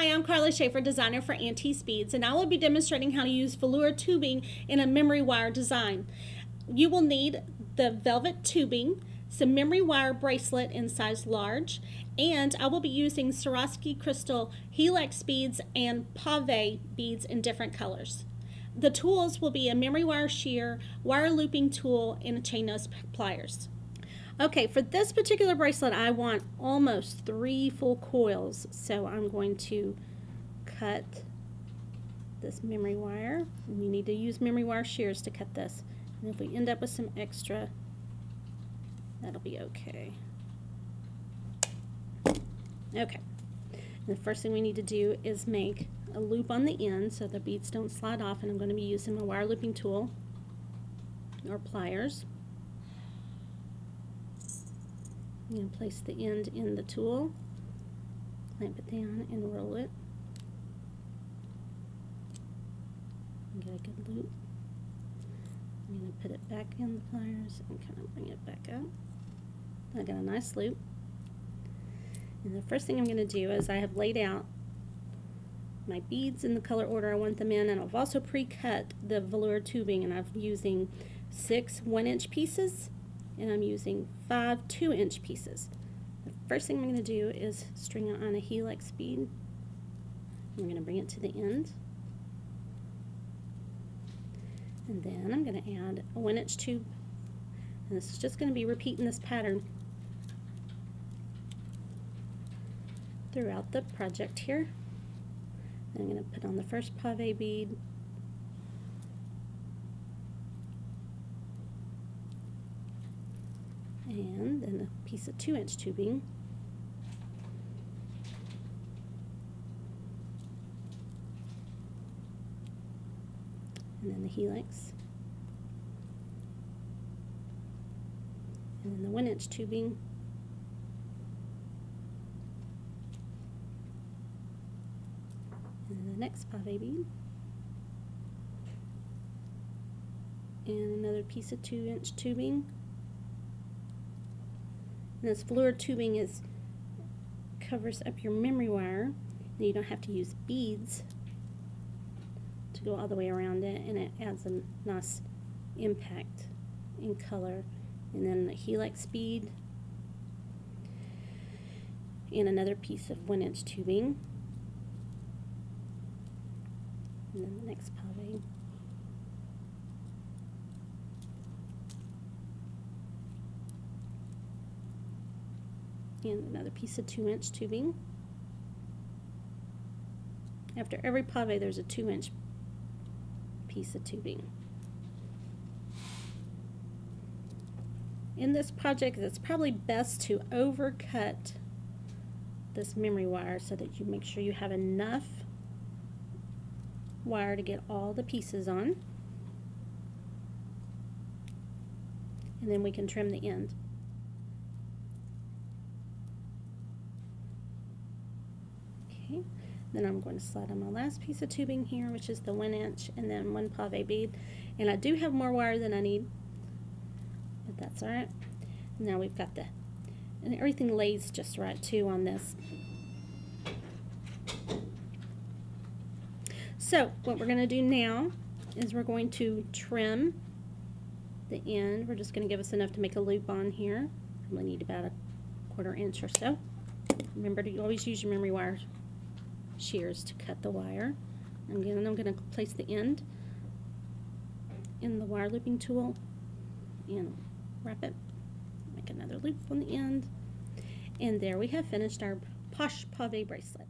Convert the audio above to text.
Hi, I'm Karla Schafer, designer for Antiques Beads, and I will be demonstrating how to use velour tubing in a memory wire design. You will need the velvet tubing, some memory wire bracelet in size large, and I will be using Swarovski crystal helix beads and Pavé beads in different colors. The tools will be a memory wire shear, wire looping tool, and a chain nose pliers. Okay, for this particular bracelet, I want almost 3 full coils, so I'm going to cut this memory wire. And you need to use memory wire shears to cut this. And if we end up with some extra, that'll be okay. Okay, and the first thing we need to do is make a loop on the end so the beads don't slide off, and I'm going to be using my wire looping tool or pliers. I'm going to place the end in the tool, clamp it down, and roll it. And get a good loop. I'm going to put it back in the pliers and kind of bring it back up. I got a nice loop. And the first thing I'm going to do is I have laid out my beads in the color order I want them in, and I've also pre-cut the velour tubing, and I'm using 6 1-inch pieces, and I'm using 5 2-inch pieces. The first thing I'm going to do is string it on a helix bead. I'm going to bring it to the end, and then I'm going to add a 1-inch tube, and this is just going to be repeating this pattern throughout the project here. And I'm going to put on the first pavé bead, and then a piece of 2-inch tubing, and then the helix, and then the 1-inch tubing, and then the next pavé bead, and another piece of 2-inch tubing. And this velour tubing covers up your memory wire, and you don't have to use beads to go all the way around it, and it adds a nice impact in color. And then a helix bead, and another piece of 1-inch tubing, and then the next pavé. And another piece of 2-inch tubing. After every pavé, there's a 2-inch piece of tubing. In this project, it's probably best to overcut this memory wire so that you make sure you have enough wire to get all the pieces on, and then we can trim the end. Okay, then I'm going to slide on my last piece of tubing here, which is the 1-inch, and then 1 pavé bead. And I do have more wire than I need, but that's alright. Now we've got and everything lays just right too on this. So what we're going to do now is we're going to trim the end. We're just going to give us enough to make a loop on here. We need about a 1/4 inch or so. Remember to always use your memory wire shears to cut the wire. And again, I'm going to place the end in the wire looping tool and wrap it. Make another loop on the end. And there we have finished our Posh Pavé bracelet.